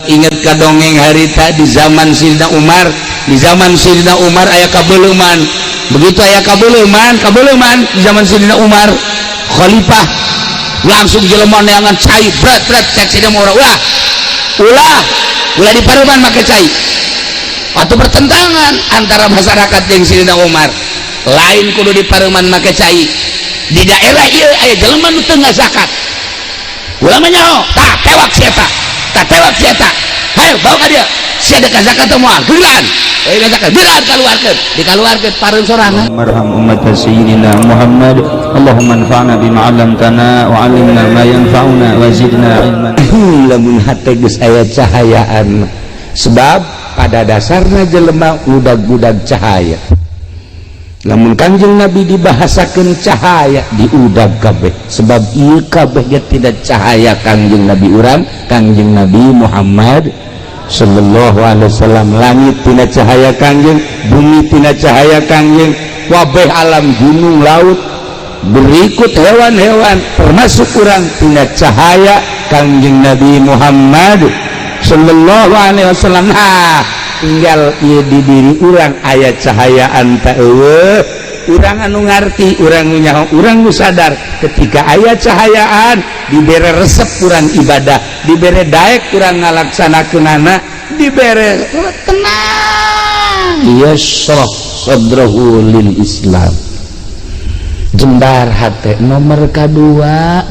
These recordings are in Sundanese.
ingat ka dongeng harita di zaman Sayyidina Umar. Di zaman Sayyidina Umar aya kabeuleman, begitu aya kabeuleman di zaman Sayyidina Umar khalifah langsung jelema neangan cai berat cek Sayyidina Umar ulah di pareuman make cai. Waktu pertentangan antara masyarakat jeung Sayyidina Umar, lain kudu di pareuman make cai. Di daerah ieu aya jelema nu teu ngazakat, ulah mah nyaho tah tewak si eta hayo bawa ka dia si ada zakat teh moal geulahan zakat geulahan dikaluarkeun pareun sorangan. Marham ummat sayyidina Muhammad, Allahumma anfa'na bima 'allamtana wa 'allimna ma yanfa'una wa zidna ilman. Lamun hate geus aya cahayaan, sebab pada dasarna jelema udag-udag cahaya. Lamun Kanjeng Nabi dibahasakeun cahaya diudag kabeh, sebab ieu kabeh ge tidak cahaya Kanjeng Nabi urang, Kanjeng Nabi Muhammad sallallahu alaihi wasallam. Langit tina cahaya Kanjeng, bumi tina cahaya Kanjeng, wabeh alam gunung laut berikut hewan-hewan termasuk urang tina cahaya Kanjeng Nabi Muhammad sallallahu alaihi wasallam. Tinggal ieu di diri urang aya cahayaan teh eueuh, urang anu ngarti, urang nu nyaho, urang nu sadar ketika aya cahayaan dibere resep urang ibadah, dibere daek urang ngalaksanakeunana, dibere tenang yashrah sadrahu lil Islam. Jembar hate nomor kadua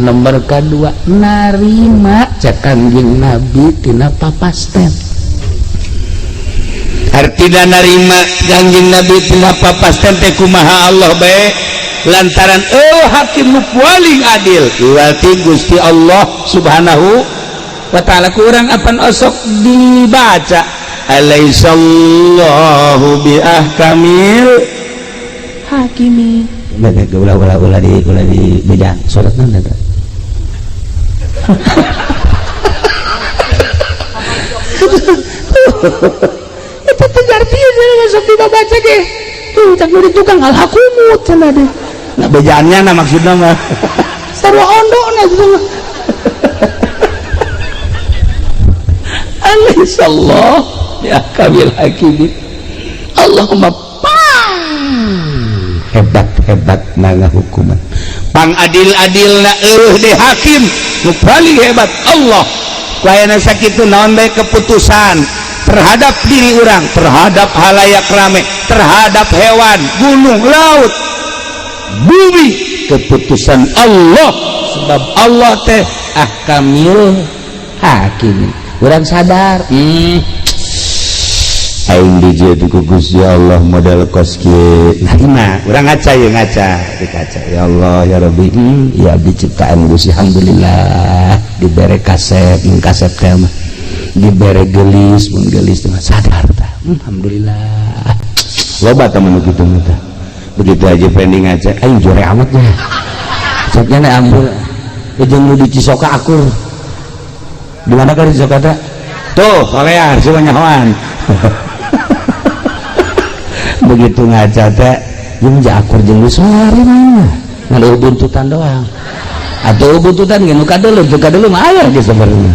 narima cak Kanjeng Nabi tina papasten. Artina narima Kanjeng Nabi tina papasten teh kumaha Allah bae lantaran hakim nu paling adil berarti Gusti Allah Subhanahu wa taala. Ku urang apan osok dibaca alaihissallahu bi ahkamil hakimi. Ulah di beda surat naon eta? Itu artinya sok dibaca ge. Tuh cak nu tukang alhakumut cenah deh. Nah bejaannya na maksudna mah. Sarua ondona gitu mah. Alaihissallah ya kamil hakim. Allahumma hebat nanga hukuman pang adil-adilna deh hakim nu paling hebat Allah. Kayana sakitu naon bae keputusan terhadap diri orang, terhadap halayak rame, terhadap hewan, gunung, laut, bumi, keputusan Allah. Sebab Allah teh ahkamil hakim. Urang sadar aing dijieun ku Gusti Allah modal kos kieu. Nah, urang ngaca dikaca. Ya Allah ya Rabbi, ya abdi ciptaan Gusti alhamdulillah dibere kaset teh mah. Dibere gelis mun gelis teh sadar tah. Alhamdulillah. Loba tah mun kitu tah. Begitu aja pending ngaca, aing jore amat nya. Saknya na ampun. Jeung nu di Cisoka akur. Di mana ka di Cisoka teh? Tuh, solear cuma nyahoan. Begitu ngaca teh jeung akur jeung sore mah ngadu buntutan doang atau buntutan ge nu kadeuleum aya ge sabarna.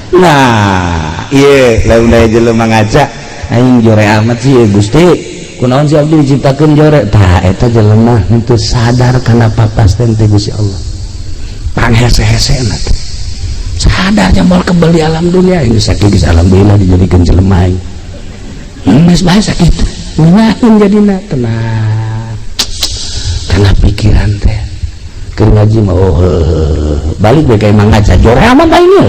Nah ieu lamun aya jelema ngaca aing jore amat sih Gusti kunaon si abdi diciptakeun jore tah eta jelema henteu sadar kana papasten teh Gusti Allah panghese-hesena teh sadar jambal kebal di alam dunia ini sakit geus alhamdulillah dijadikeun jelema geus bae sakitu ngunahin jadina tenang karena pikiran teh keur ngaji mah balik bae ka emang ngaca jore amat bae ini.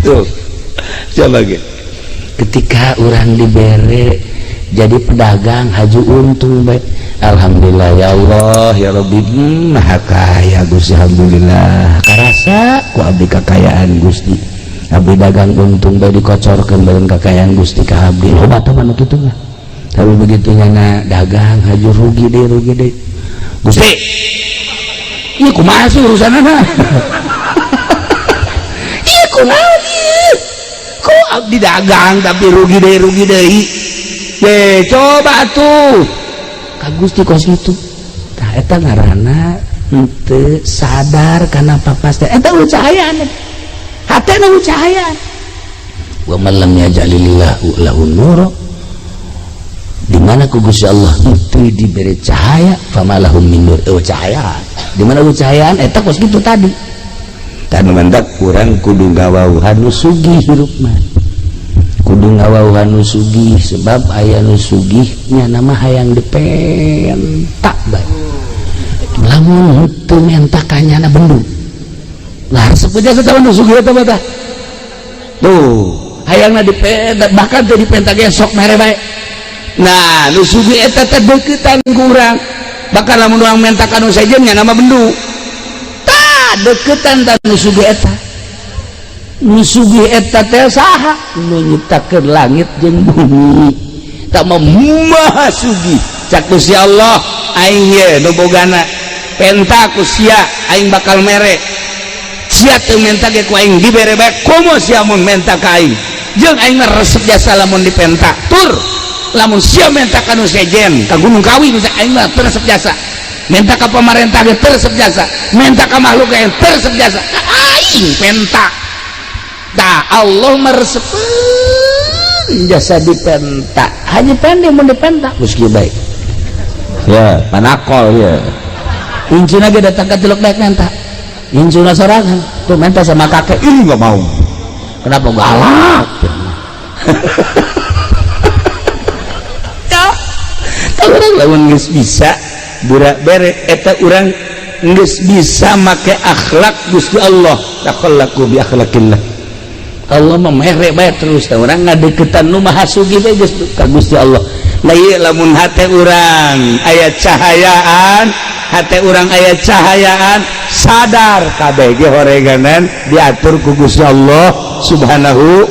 Tuh coba ge ketika orang dibere jadi pedagang haju untung bae alhamdulillah ya Allah ya Rabbi maha kaya Gusti alhamdulillah karasa ku abdi kakayaan Gusti abdi dagang untung bae dikocorkeun baeun kakayaan Gusti ka abdi loba teh mah kitu mah. Tapi begitu nyana dagang haju rugi deh Gusti ieu kumaha sih urusanana. Ieu kunaon ieu ku abdi dagang tapi rugi deui. Coba tuh ka Gusti kos itu tah eta ngaranna henteu sadar kana papas teh eta cahayaan hatena cahayaan wa man lam yaj'alillahu lahu nur di mana ku Gusti Allah itu diberi cahaya famalahum min nur cahayaan di mana cahayaan eta kos kitu tadi tan mendak urang kudu ngawauhan nu sugih hirup mah kudu ngawauhan nu sugih sebab aya nu sugih nya nama hayang dipentak bae lamun teu menta kanyana bendu lah sepuja satawan nu sugih eta mah tuh hayangna dipentak bahkan teu dipentak esok mere bae nah nu sugih eta teh deuketan ku urang bakal lamun urang menta ka nu sejen nya nama bendu tah deuketan tah nu sugih eta nu sugih eta teh saha nu nyiptakeun langit jeung bumi tak maha sugih cak Gusti Allah aing ye nu bogana penta ku sia aing bakal mere sia teu menta ge ku aing dibere bae komo sia mun menta ka aing jeung aing resep jasa lamun dipenta tur lamun sia menta ka nu sejen ka Gunung Kawi bisa aing mah resep jasa menta ka pamarentah ge resep jasa menta ka makhluk ge resep jasa aing penta dah Allah meresepkeun jasa dipenta hanya pendek mun dipenta geus kieu bae ya panakol ya incuna ge datang ka Teluk Dayak menta incuna sorangan tuh menta sama kakek ih enggak mau kenapa galak ya urang lamun geus bisa burak bere eta urang geus bisa make akhlak Gusti Allah takhallaku bi akhlaqillah Allah memere bae terus teh urang ngadeukeutan nu maha sugih bae geus ka Gusti Allah lah ieu lamun hate urang aya cahayaan hate urang aya cahayaan sadar kabeh ge horeganan diatur ku Gusti Allah Subhanahu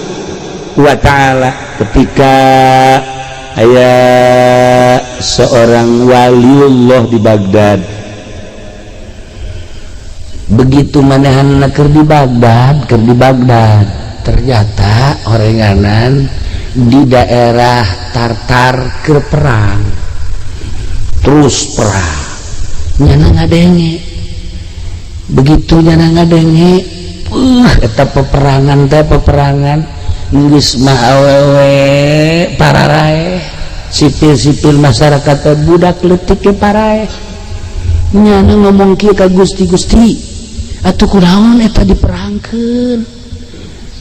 wa taala ketika aya seorang waliullah di Baghdad begitu manehanna keur di Baghdad ternyata horenganan di daerah Tartar keur perang terus perang nyana ngadenge begitu nyana ngadenge eta peperangan teh peperangan geus mah awewe pararae sipil-sipil masyarakat teh budak leutik ke parae nyana ngomong kieu ka Gusti atuh kunaon eta diperangkeun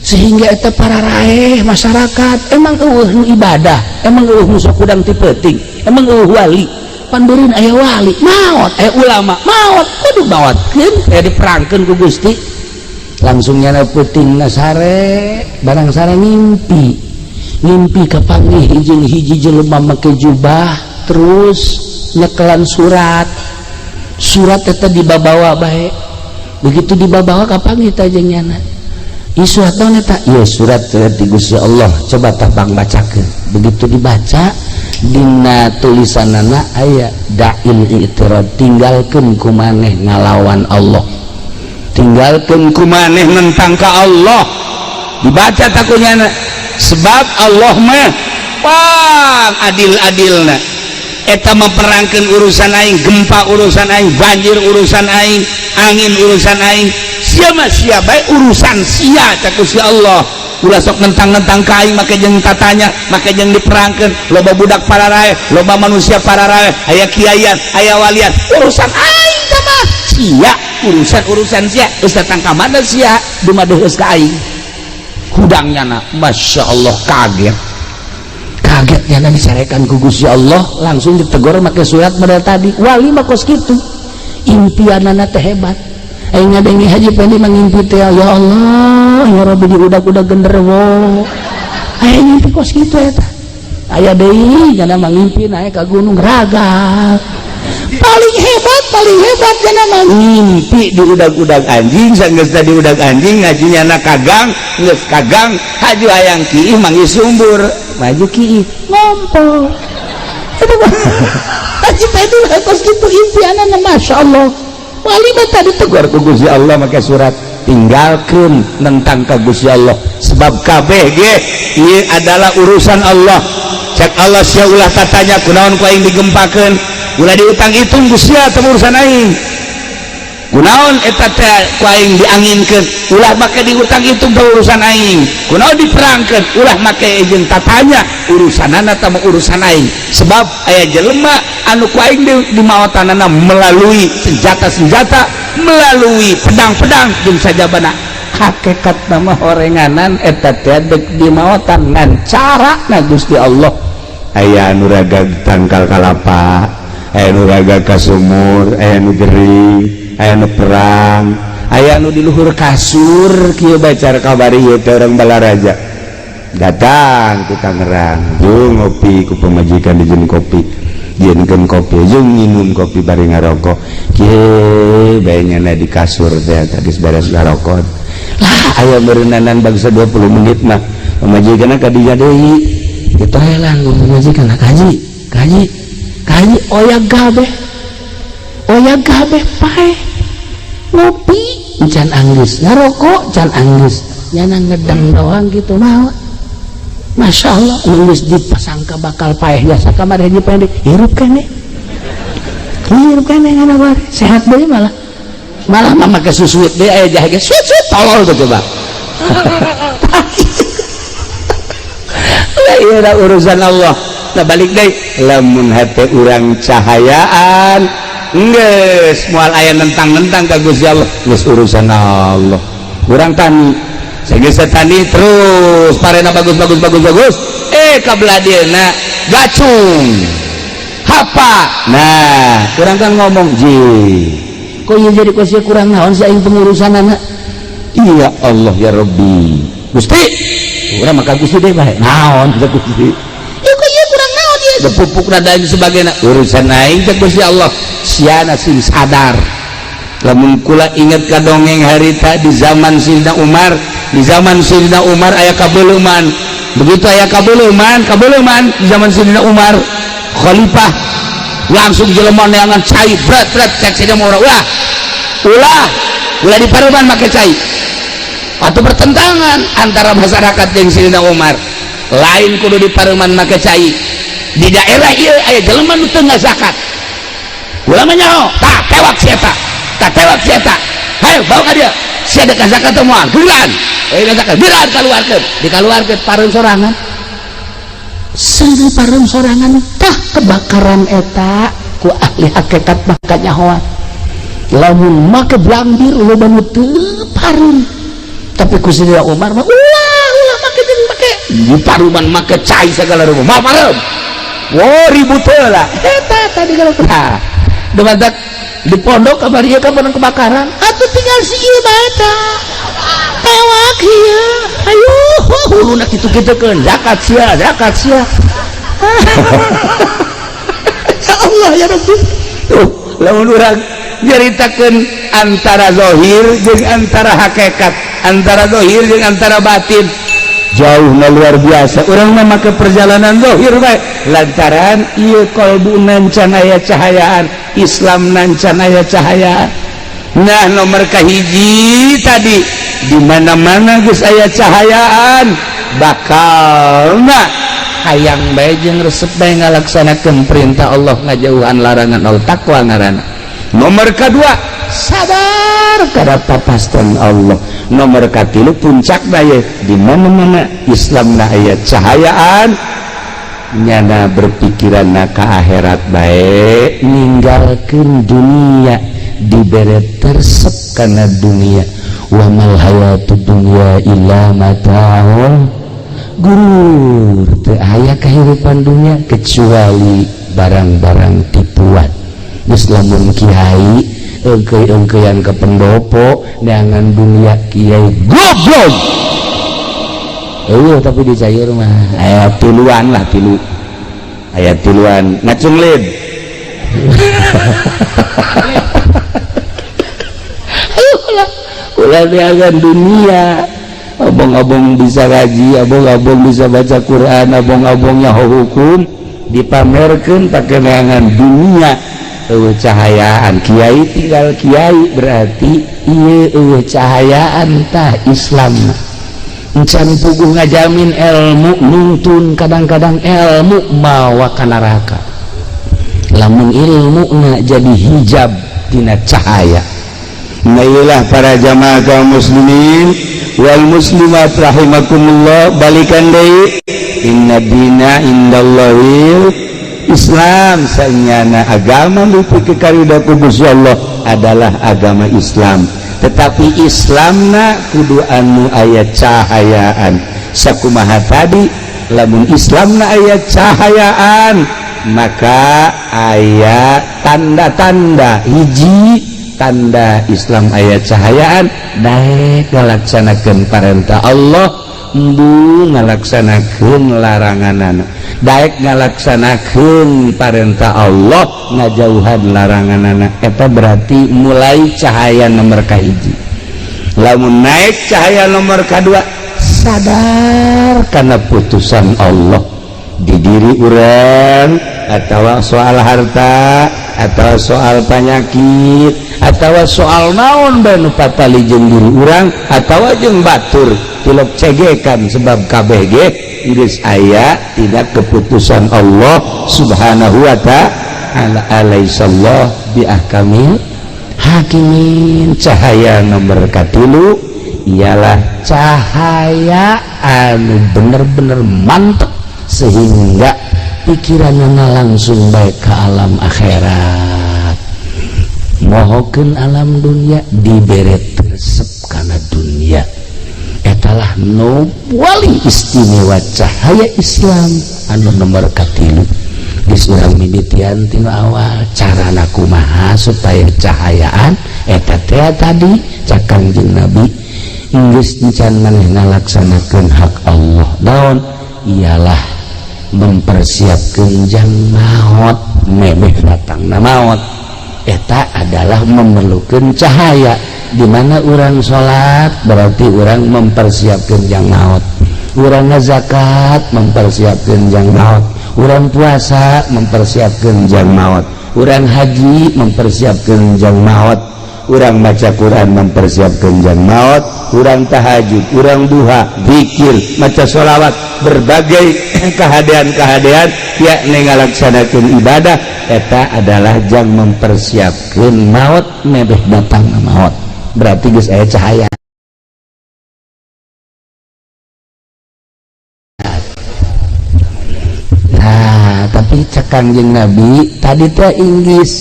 sehingga eta pararae masyarakat emang eueuh nu ibadah emang eueuh nu sok udang ti peuting emang eueuh wali pandurin aya wali maot aya ulama maot kudu maotkeun aya diperangkeun ku Gusti langsung nyana peutingna sare barang sare ngimpi kapanggih jeung hiji jelema make jubah terus nyekelan surat eta dibabawa bae begitu dibabawa kapanggih teh jeung nyana ieu surat naon eta ieu surat ti Gusti Allah coba tabang bacakeun begitu dibaca dina tulisanana aya da'il i'tirad tinggalkeun ku maneh ngalawan Allah tinggalkeun ku maneh nentang ka Allah dibaca takunyana sebab Allah mah pang adil-adilna eta memperangkeun urusan aing gempa urusan aing banjir urusan aing angin urusan aing sia bae urusan sia cak Gusti Allah ulah sok nentang-nentang ka aing make jeung tatanya make jeung diperangkeun loba budak pararae loba manusia pararae aya kiayan aya walian urusan aing teh mah sia urusan sia geus datang ka mana sia dumadeheus ka aing hudangnyana Masya Allah kagetnya disarekan ku Gusti Allah langsung ditegur make surat model tadi wali mah kos kitu impianana teh hebat aing ngadengi haji pendi mangimpi teh ya Allah ya Rabbi di udag-udag genderewo aing ngimpi kos kitu eta aya deui nya mangimpi nae ka Gunung Ragal paling hebat cenah mah ngimpi di udag-udag anjing sanggeus di udag anjing ngajinya na kagang geus kagang haju hayang kiih manggih sumbur maju kiih ngompo eta mah haji pendi kos kitu impianana masyaallah wali mah tadi tegur ku Gusti Allah make surat tinggalkeun nentang ka Gusti Allah sebab kabeh ge ieu adalah urusan Allah cek Allah sia ulah tatanya kunaon ku aing digempakeun ulah diutang hitung Gusti teh urusan aing kunaon eta teh ku aing dianginkeun ulah make diutang itu urusan aing kunaon diperangkeun ulah make jeung tatanya urusanana teh urusan aing sebab aya jelema anu ku aing di maotanana melalui senjata-senjata melalui pedang-pedang jeung sajabana hakikat nama horenganan eta teh di maotan ngan carana Gusti Allah aya anu raga tangkal kalapa aya nu raga ka sumur aya nu gering aya nu perang aya nu di luhur kasur kieu bacar kabari ieu teh urang Balaraja datang ku Tangerang jeung ngopi ku pamajikan dijieun kopi jieunkeun kopi jeung nginum kopi bari ngarokok kieu bae nyana di kasur teh geus beres ngarokok lah aya beureunanan bangsa 20 menit mah pamajikanna ka dinya deui kitu aya lah pamajikan kaji oya gabe pae ngopi can anggis ngarokok can anggis nyana ngedang doang gitu mah Masya Allah nulis dipasangka bakal paeh jasa kamar hiji pendek hirup kene ngana bare sehat deui malah mama kesusuit deui aya jahe suit tolol tuh coba lah ieu urusan Allah. Nah balik deh lamun hati urang cahayaan geus moal aya nentang-nentang ka Gusti Allah geus urusan Allah urang tani sageus tani terus parena bagus kabladieuna gacung hapa nah urang kan ngomong ji kok ieu jadi kusia kurang naon si aing pengurusanana iya Allah ya Rabbi Gusti urang maka Gusti deui bae naon Gusti pupuk dan sebagainya urusan aing teh Gusti Allah siana sing sadar lamun kula inget ka dongeng harita di zaman Sayyidina Umar aya kabeuleman begitu aya kabeuleman di zaman Sayyidina Umar khalifah langsung jelema neangan cai brat cek saja mau ulah di paruman make cai atau bertentangan antara masyarakat jeung Sayyidina Umar lain kudu di paruman make cai di daerah ieu aya jelema nu teu zakat ulama nyaho tah tewak si eta hayu bawa ka dieu sia dek zakat teh moal bulan zakat biran dikaluarkeun pareum sorangan seueur pareum sorangan tah kebakaran eta ku ahli hakikat maka nyahoan lamun make blambir loba nu teu pareum tapi ku Sayyidina Umar mah ulah make di paruman make cai segala rupa mah pareum ribut lah eta tadi kalau nah demantak di pondok kabar ieu kapan kebakaran atuh tinggal si ieu bae tewak ieu ayo huluna kitu-kitukeun zakat sia ya Allah ya Rabbi lamun urang nyaritakeun antara zahir jeung antara hakikat antara zahir jeung antara batin jauh luar biasa orang mah make perjalanan zahir bae lantaran ieu kalbu nan can aya cahayaan Islam nan can aya cahayaan nah nomor kahiji tadi di mana-mana geus aya cahayaan bakalna hayang bae jeung resep bae ngalaksanakeun perintah Allah ngajauhan larangan Allah takwa ngaranna nomor kedua sadar kada papasten Allah nomor katilu puncak daya di mana-mana Islam na aya cahayaan nyana berpikiran ka akhirat bae ninggalkeun dunia dibere tersep kana dunia wa mal hayatud dunya illa mata'ul gurur teu aya kehidupan dunia kecuali barang-barang tipuan geus lamun kiai engke-engkean ke pendopo dengan dunia kiai goblok tapi di cair mah aya tiluan lah aya tiluan ngacung lid ulah diagan dunia abong-abong bisa ngaji abong-abong bisa baca Quran abong-abongnya hukum dipamerkeun pakai neangan dunia cahayaan kiai tinggal kiai berarti ieu cahayaan tah Islam encan puguh ngajamin ilmu nuntun kadang-kadang ilmu mawa ka neraka lamun ilmu na jadi hijab tina cahaya Nailah para jamaah kaum muslimin wal muslimat rahimakumullah, balikan deui inna dina indallahil Islam, sanyana agama mipikeun karida ku Gusti Allah adalah agama Islam, tetapi Islamna kudu anu aya cahayaan. Sakumaha tadi, lamun Islamna aya cahayaan maka aya tanda-tanda. Hiji tanda Islam aya cahayaan, daek ngalaksanakeun parentah Allah, embu ngalaksanakeun laranganana, daek ngalaksanakeun parentah Allah, ngajauhan laranganana. Eta berarti mulai cahaya nomor kahiji. Lamun naik cahaya nomor kedua, sadar karena putusan Allah di diri urang, atau soal harta, atau soal penyakit, atau soal naon banu patali jeung diri urang, atau jeung batur tilok cegekan sebab kabeh ge geus aya tidak keputusan Allah subhanahu wa ta'ala. Alaihissallah bi ahkamil hakimin. Cahaya nomor katilu ialah cahaya anu bener-bener mantep sehingga pikiranna langsung baik ke alam akhirat, mohokeun alam dunia dibere resep kana dunia. Etalah nu paling istimewa cahaya Islam anu nomor katilu. Geus urang mimitian tina awal carana kumaha supaya cahayaan eta teh tadi cak Kangjeng Nabi geus encan maneh ngalaksanakeun hak Allah. Naon? Ialah mempersiapkan jang maut, memeh datangna maut. Eta adalah memerlukan cahaya. Di mana orang sholat berarti orang mempersiapkan jang maut, orang zakat mempersiapkan jang maut, orang puasa mempersiapkan jang maut, orang haji mempersiapkan jang maut, orang baca Quran mempersiapkan jang maut, orang tahajud, orang duha, zikir, maca sholawat, berbagai kehadian-kehadian yakni ngalaksanakeun ibadah, eta adalah jang mempersiapkan maut, mebeh datang maut. Berarti geus aya cahaya. Nah, tapi cak Kangjeng Nabi tadi teh inggis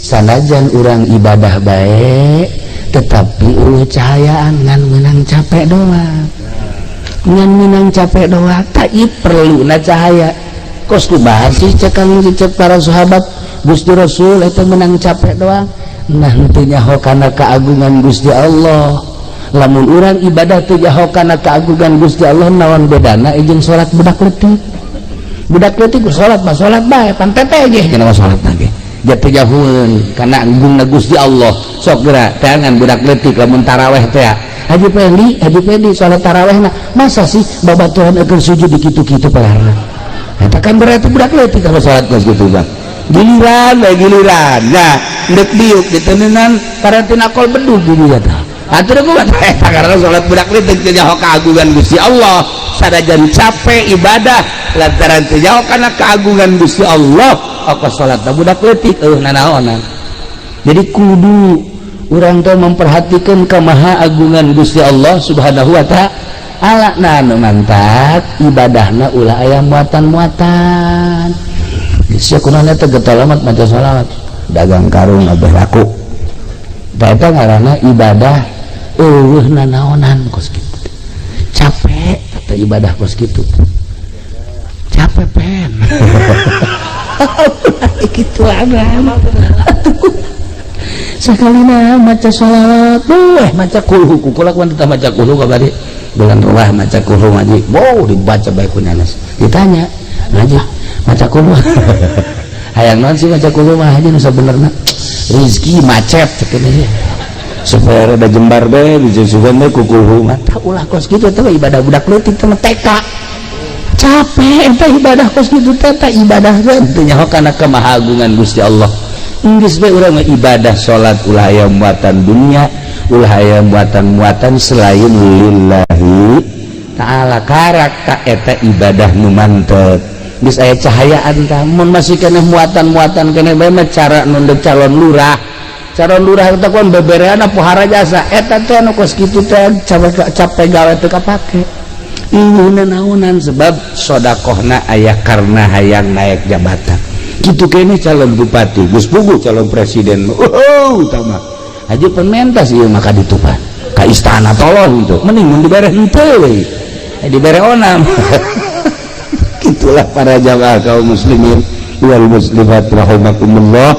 sanajan urang ibadah bae tetapi eueuh cahayaan ngan meunang capek doang. Ngan meunang capek doang tak perluna cahaya. Kos kumaha sih cek para sahabat Gusti Rasul eta meunang capek doang. Nah teu nyaho kana keagungan Gusti Allah. Lamun urang ibadah teu nyaho kana keagungan Gusti Allah, naon bedana jeung salat budak leutik. Budak leutik salat mah salat bae pan teteh ge cenah salat ge. Jatuh jauhun karena agungna Gusti Allah. Sok geura tangan budak leutik lamun taraweh teh Haji Pendi salat tarawehna masa sih babaturan akan sujud di kitu-kitu palarna. Eta kan berarti budak leutik kalau salat geus kitu Bang. Giliran nah ndek diuk diteuneunan karantina kol bedug di dieu tah. Atur ku eta karena salat budak leutik teh nyaho kaagungan Gusti Allah, sadajan capek ibadah lantaran teh nyaho kana kaagungan Gusti Allah, apa salat budak leutik nanaonan. Jadi kudu urang teh memperhatikan kemaha agungan Gusti Allah subhanahu wa ta'ala. Nah anu mantap ibadahna ulah aya muatan-muatan. Sia kunaon teh getolamat maca shalawat, dagang karung abeh laku. Da eta ngaranna ibadah eueuh nanaonan kos kitu. Capek eta ibadah kos kitu. Capek pen. Kitu ana. Sakalina maca shalawat, maca kulhu kukulak wan teh maca kulhu kabari. Bulan ruah maca kulhu ngaji. Wow dibaca bae ku nanas. Ditanya, ngaji maca kulhu. Hayang naon sih maca kulhu mah aja nu sabenerna. Rezeki macet cenah. Supaya rada jembar bae disusukeun bae ku kulhu mah. Tah ulah kos kitu teh ibadah budak leutik teh TK. Capek eta ibadah kos kitu teh ibadah teh nyaho kana kemahagungan Gusti Allah. Inggris bae urang ibadah salat ulah aya muatan dunia, ulah aya muatan-muatan selain lillahi ta'ala. Karak eta ibadah nu mantep. Geus aya cahayaan tah mun masih keneh muatan-muatan keneh bae mah cara nu calon lurah, calon lurah eta kon bebereana pohara jasa eta teh anu kos kitu teh capek gawe teu kapake ieu naonan sebab sedekahna aya karena hayang naik jabatan kitu kene calon bupati geus puguh calon presiden utama haji penmentas ieu maka ditupan ka istana tolong itu mending mun dibere henteu we dibere onam gitulah para jamaah kaum muslimin wal muslimat rahimakumullah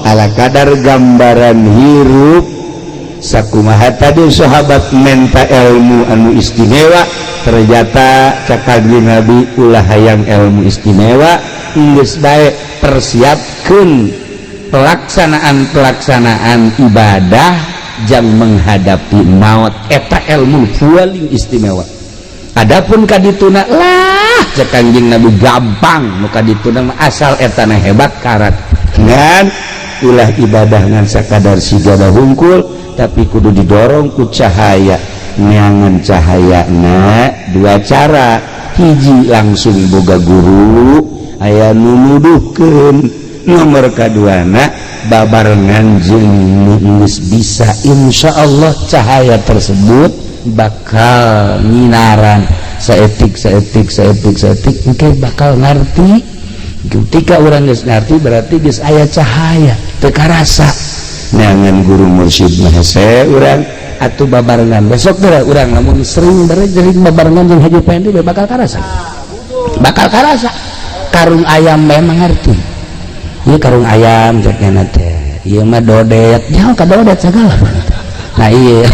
ala kadar gambaran hirup sakumaha tadi sahabat menta ilmu anu istimewa ternyata cakagli nabi ulah hayang ilmu istimewa geus bae persiapkeun pelaksanaan ibadah jang menghadapi maut eta ilmu paling istimewa. Adapun kadituna lah cek Kanjeng Nabi gampang nu kadituna asal etana hebat karat ngan ulah ibadah ngan sakadar sijadah hungkul tapi kudu didorong ku cahaya neangan cahayana dua cara hiji langsung boga guru aya nu nuduhkeun nomor kaduana babarengan jeung geus bisa insyaallah cahaya tersebut bakal nyinaran saetik engke bakal ngarti ketika orang geus ngarti berarti geus aya cahaya teu karasa neangan guru mursyid mah hese urang atuh babarengan besok teh urang lamun sering bareng babarengan jeung Haji Pendi bakal karasa karung ayam memang ngarti ieu karung ayam cekna teh ieu mah dodet nyaho ka dodet sagala nah iya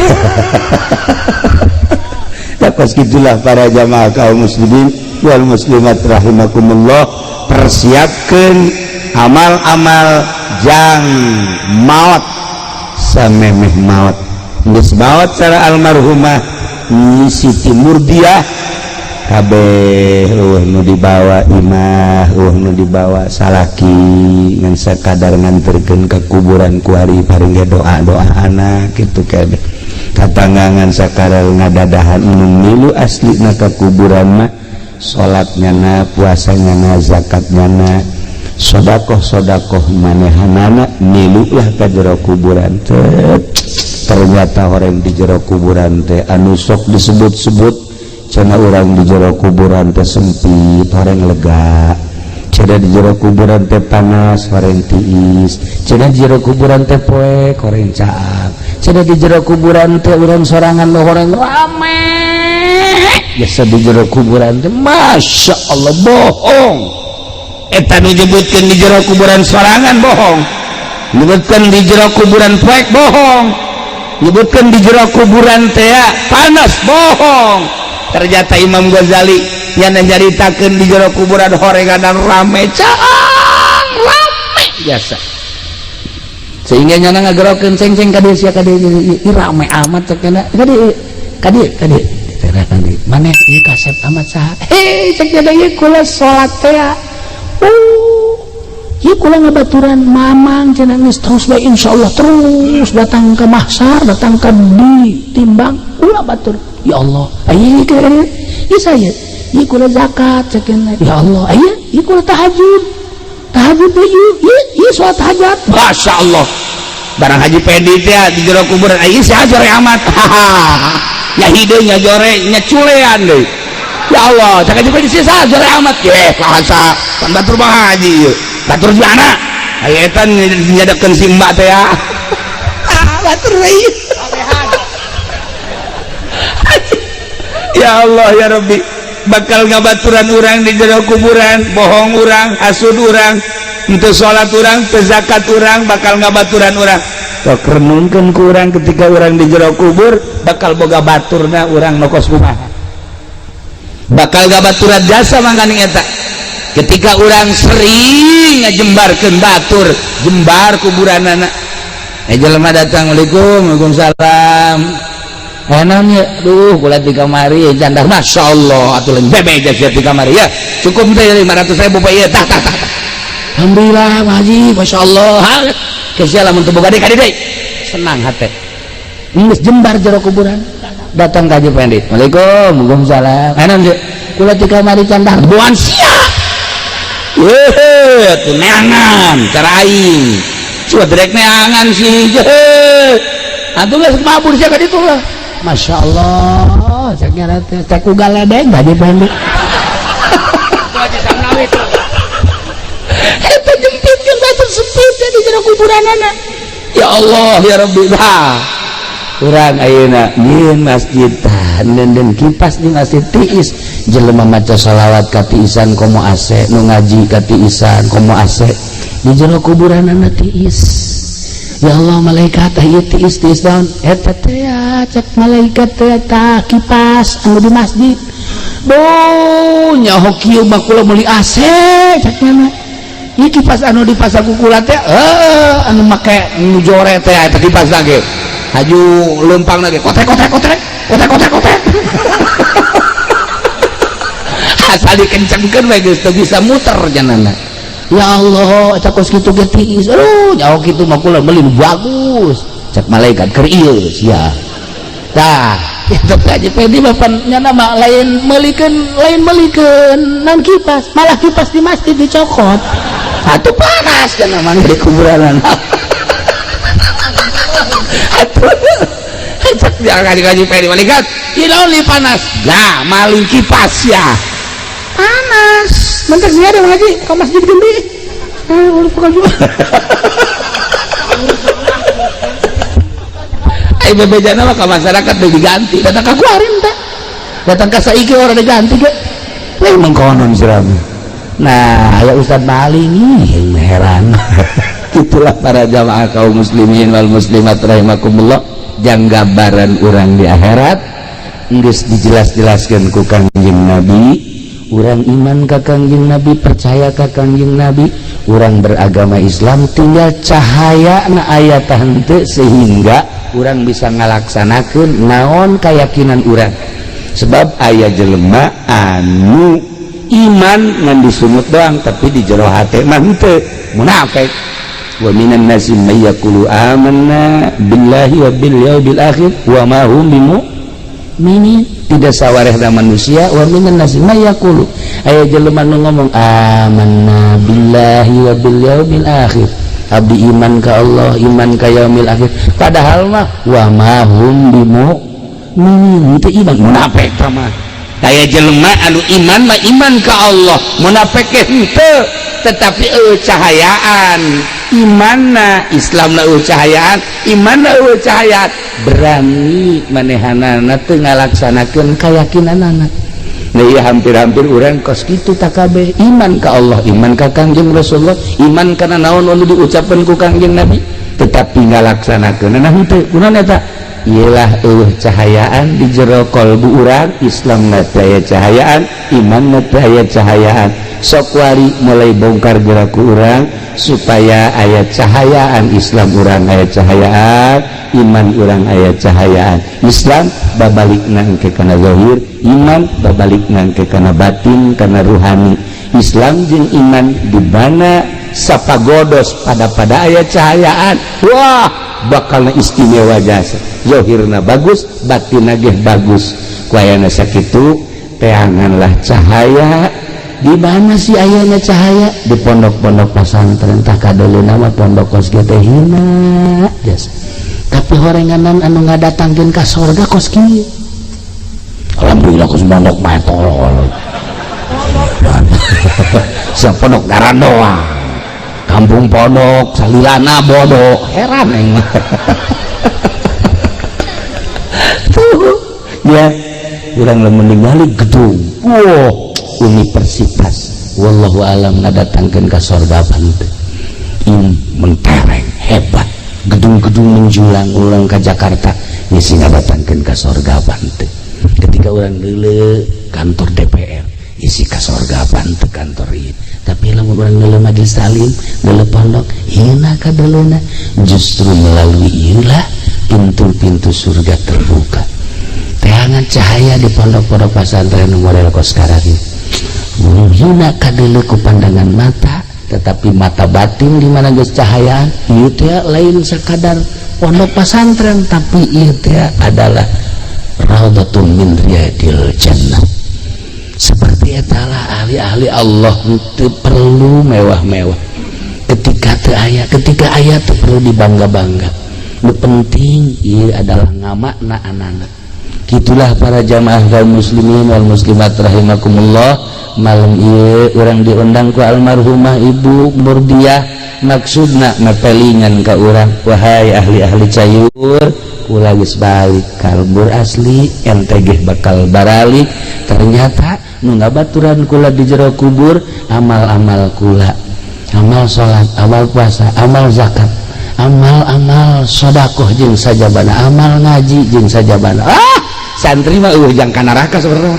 pas gitulah para jamaah kaum muslimin wal muslimat rahimakumullah persiapkeun amal-amal jang maut samemeh maut geus maut cara almarhumah Siti Murdiah kabeh nu dibawa imah nu dibawa salaki ngan sakadar nganterkeun ka kuburan ku ari paring doa-doa anak kitu kabeh katangangan sakadar ngadadahan nu milu aslina ka kuburan mah salatnya na puasanya na zakatnya na sedekah manehanana milu lah ka jero kuburan teh ternyata horeng di jero kuburan teh anu sok disebut-sebut cenah urang di jero kuburan teh sempit horeng lega cenah di jero kuburan teh panas horeng tiis cenah di jero kuburan teh poek horeng caang cenah di jero kuburan teh urang sorangan horeng rame biasa di jero kuburan teh masya Allah bohong eta nu nyebutkeun di jero kuburan sorangan bohong nyebutkeun di jero kuburan poek bohong nyebutkeun di jero kuburan teh panas bohong ternyata Imam Ghazali yang nyaritakeun di jero kuburan horenganan rame caang rame biasa sehingga nyana ngagerokeun ceng-ceng ka dieu sia ka dieu rame amat cek cenah ka dieu maneh ieu kaset amat saha cek cenah ieu kula salat teh ieu kula ngabaturan mamang cenah geus terus bae insyaallah terus datang ke mahsyar datang ke ditimbang kula batur ya Allah aya ieu saya ieu kula zakat cekeun ya Allah aya ieu kula tahajud ieu salat hajat masya Allah barang Haji Pendi teh di jero kuburan ieu saha jore amat nya hideung nya jore nya culean deui ya Allah cak Haji Pendi saha jore amat bahasa pan batur Bang Haji ieu batur jana aya eta nyadekeun si mbak teh batur ieu ya Allah ya Rabbi bakal ngabaturan urang di jero kuburan bohong urang hasud urang henteu salat urang teu zakat urang bakal ngabaturan urang sok renungkeun ku urang ketika urang di jero kubur bakal boga baturna urang nokos kumaha bakal ngabaturan jasa mangkani eta ketika urang sering ngajembarkeun batur jembar kuburanana jelema datang Waalaikumsalam enaknya duh kula di kamari janda masya Allah atuh lain bebe aja di kamari ya cukup teh 500.000 Pak ieu tah alhamdulillah Pak Haji masya Allah kesia lamun teu boga deui ka deui senang hate geus jembar jero kuburan datang ka Haji Pendi Waalaikumsalam enak kula di kamari janda buan sia atuh neangan cara aing cuadrek neangan sih atuh geus mabur sia ka ditu lah. Masya Allah cek nyara teh cek ugal ledeng bagi pendek eta jempitkeun batu sepit di jero kuburanana. Ya Allah ya Rabbi urang ayeuna nyieun masjid dan kipas di masjid tiis jelema maca shalawat ka tiisan komo ase nu ngaji ka tiisan komo ase di jero kuburanana tiis. Ya Allah malaikat ieu tiis daun eta teh cek malaikat teh tah kipas anu di masjid duh nyaho kieu mah kula meuli AC cek mana ieu kipas anu dipasang ku kula teh anu make nu jore teh eta kipas lagi haju leumpang lagi kotek asal dikencengkeun we geus teu bisa muter janana. Ya Allah eta kos kitu ge tiis nyaho kitu mah kula meuli bagus cek malaikat keur ieu sia tah kitu aja pedi bapan nyana mah lain meulikeun naon kipas malah kipas di masjid dicokot atuh panas cenah mah di kuburan atuh cek ngaji pedi malaikat ieu naon li panas nah maling kipas ya panas mentek sia ada ngaji ke masjid gede bukan juga bebejana mah ke masyarakat udah diganti datang ke kuarin tak datang ke saiki orang diganti ke lain mengkonon sirami. Nah ya Ustaz maling ini heran itulah para jamaah kaum muslimin wal muslimat rahimakumullah janggabaran orang di akhirat geus dijelas-jelaskeun ku Kangjeng Nabi. Urang iman ka Kangjeng Nabi, percaya ka Kangjeng Nabi, urang beragama Islam tinggal cahaya na ayat henteu sehingga urang bisa ngalaksanakeun naon keyakinan urang. Sebab aya jelema anu iman ngan disumut doang tapi di jero hate mah henteu munafik. Wa minan nasi may yaqulu amanna billahi wa bil yaumil akhir wa ma hum bimu'minin. Tidak sawarehna manusia wa minan nasi may yaqulu aya jelema nu ngomong amanna billahi wa bil yaumil akhir abdi iman ka Allah iman ka yaumil akhir padahal mah wa ma hum bimu'minin teu iman munafik mah aya jelema anu iman mah iman ka Allah munafik henteu tetapi cahayaan imanna Islamna cahayaan imanna cahayaan berani manehanana teu ngalaksanakeun kayakinanana. Nah iya hampir-hampir urang kos kitu takabe iman ka Allah iman ka Kangjeng Rasulullah iman kana naon anu diucapkeun ku Kangjeng Nabi tetapi ngalaksanakeun nah henteu kunaon eta ialah cahayaan di jero kalbu urang Islamna teh cahayaan imanna teh cahayaan sok wari mulai bongkar geraku urang supaya ayat cahayaan Islam urang ayat cahayaan iman urang ayat cahayaan Islam babalik nangke kana zahir iman babalik nangke kana batin kana ruhani Islam jeung iman di mana sapagodos pada ayat cahayaan wah bakal istimewa jasa zahirna bagus batinna ge bagus kuayana sakitu teanganlah cahaya di mana sih ayana cahaya di pondok-pondok pesantren tah kadoleuna mah pondok kos ge teh hina jasa tapi horenganan anu ngadatangkeun ka surga kos kieu alhamdulillah kos pondok mah tolol sa pondok daran doang kampung pondok salilana bodoh heran eng tuh ya urang lamun ningali gedung wow universitas wallahu alam ngadatangkeun ka sorgapan teh mentereng hebat gedung-gedung menjulang ulang ka Jakarta ngisi ngadatangkeun ka sorgapan teh ketika urang deuleu kantor DPR isi ka sorgapan teh kantor ieu tapi lamun urang deuleu majelis taklim deuleu pondok hina ka deuleuna justru melalui ieulah pintu-pintu surga terbuka teangan cahaya di pondok-pondok pesantren model kos sekarang ini hina kadele ku pandangan mata tetapi mata batin di mana geus cahayaan ieu teh lain sakadar pondok pesantren tapi ieu teh adalah raudhatun min riyadil jannah seperti etalah ahli-ahli Allah teu perlu mewah-mewah ketika teu aya ketika aya teu perlu dibangga-bangga nu penting ieu adalah ngamakna anak-anak. Gitulah para jamaah kaum muslimin wal muslimat rahimakumullah, malam ieu urang diundang ku almarhumah Ibu Murdiah, maksudna mepelingan ka urang, wahai ahli-ahli cayur kula geus balik kalbur asli ente ge bakal baralik. Ternyata nu ngabaturan kula di jero kubur amal-amal kula, amal salat, amal puasa, amal zakat, amal-amal sedekah jeung sajabana, amal ngaji jeung sajabana. Santri mah ujang ka neraka saudara,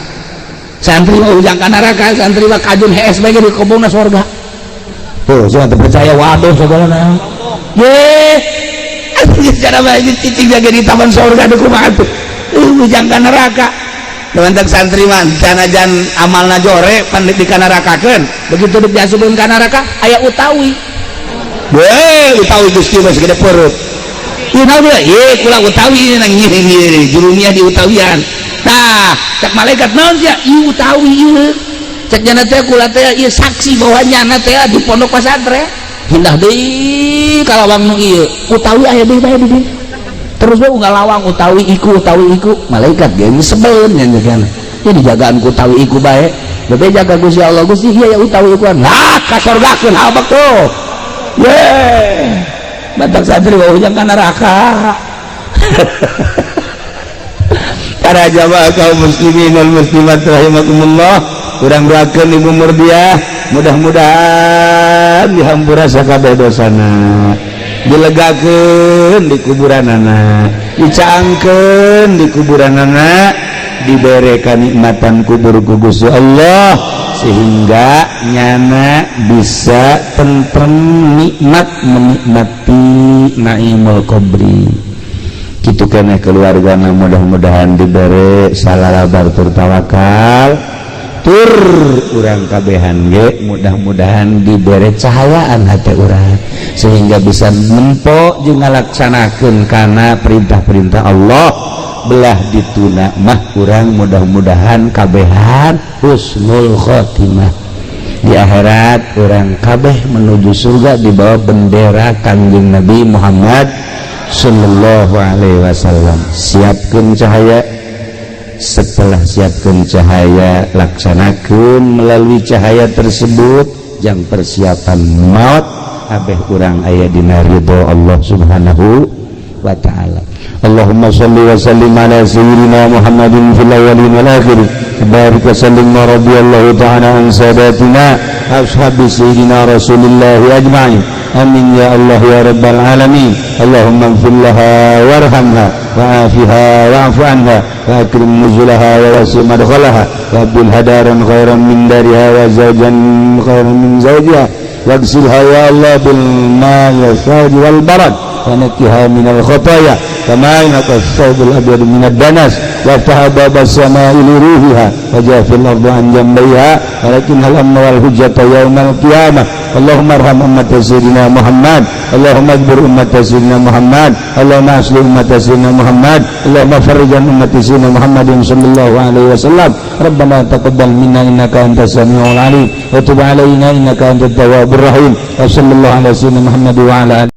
santri mah ujang ka neraka, santri mah kajun hees bae di kobongna surga. Tuh saya percaya waduh saudara ye cara bae cicing jaga di taman surga di kumaha tuh ujang ka neraka. Teman-teman santri mah janajan amalna jore pan di ka nerakakeun, begitu diasukeun ka neraka aya utawi. Utawi Gusti mah segede perut. Ieu naon ieu kula utawi nang nyiri jurumiah di utawian. Tah, cek malaikat naon sia? Ieu utawi ieu. Cek jana teh kula teh ieu saksi bahwa nyana teh di pondok pesantren. Hindah deui kalawang nu ieu. Utawi aya deui bae di dieu. Terus bae unggal lawang utawi iku malaikat ge sebelum nya kana. Ya dijagaan ku utawi iku bae. Bebe jaga Gusti Allah, Gusti ieu ya utawi ikuan. Nah, ka surgakeun habak tuh. Ye. Batak santri wah ujang ka neraka. Para jamaah kaum muslimin wal muslimat rahimakumullah, urang doakeun Ibu Murdiah mudah-mudahan dihampura sakabeh dosana, dilegakeun di kuburanana, dicaangkeun di kuburanana, dibere kanikmatan kubur ku Gusti Allah sehingga nyana bisa tentrem nikmat menikmati naimul kubri. Kitu keneh keluargana mudah-mudahan dibere salalabar tur tawakal, tur urang kabehan ge mudah-mudahan dibere cahayaan hati urang sehingga bisa nempo jeung ngalaksanakeun kana perintah-perintah Allah. Belah dituna mah kurang mudah-mudahan kabehan husnul khotimah di akhirat, orang kabeh menuju surga di bawah bendera Kanjeng Nabi Muhammad sallallahu alaihi wasallam. Siapkeun cahaya, setelah siapkeun cahaya laksanakeun melalui cahaya tersebut jang persiapan maut kabeh urang aya dina ridho Allah subhanahu wa ta'ala. Allahumma salli wa sallim ala sayyidina Muhammadin fil awwalin wal akhirin, barik wa sallim wa radiyallahu ta'ala an sadatina ashabi sayyidina Rasulillah ajma'in. Amin ya Allah ya rabbal alamin. Allahumma ighfir laha warhamha wa'afiha wa'fu anha wa akrim nuzulaha wa wasi' madkhalaha wa abdul hadaran khairan min dariha wa zawjan khairan min zawjiha waghsilha ya Allah bil ma'i wal barad ونكها من الخطايا كما ينقى الثوب الأبيض من الدنس وافتح باب السماء لروحها وجاف الأرض عن جنبيها ولكنها الأمن والحجة يوم القيامة. اللهم ارحم أمة سيدنا محمد، اللهم اجبر أمة سيدنا محمد، اللهم أصلح أمة سيدنا محمد، اللهم فرج عن أمة سيدنا محمد صلى الله عليه وسلم. ربنا تقبل منا إنك أنت السميع العليم وتب علينا إنك أنت التواب الرحيم. وصلى الله على سيدنا محمد وعلى آله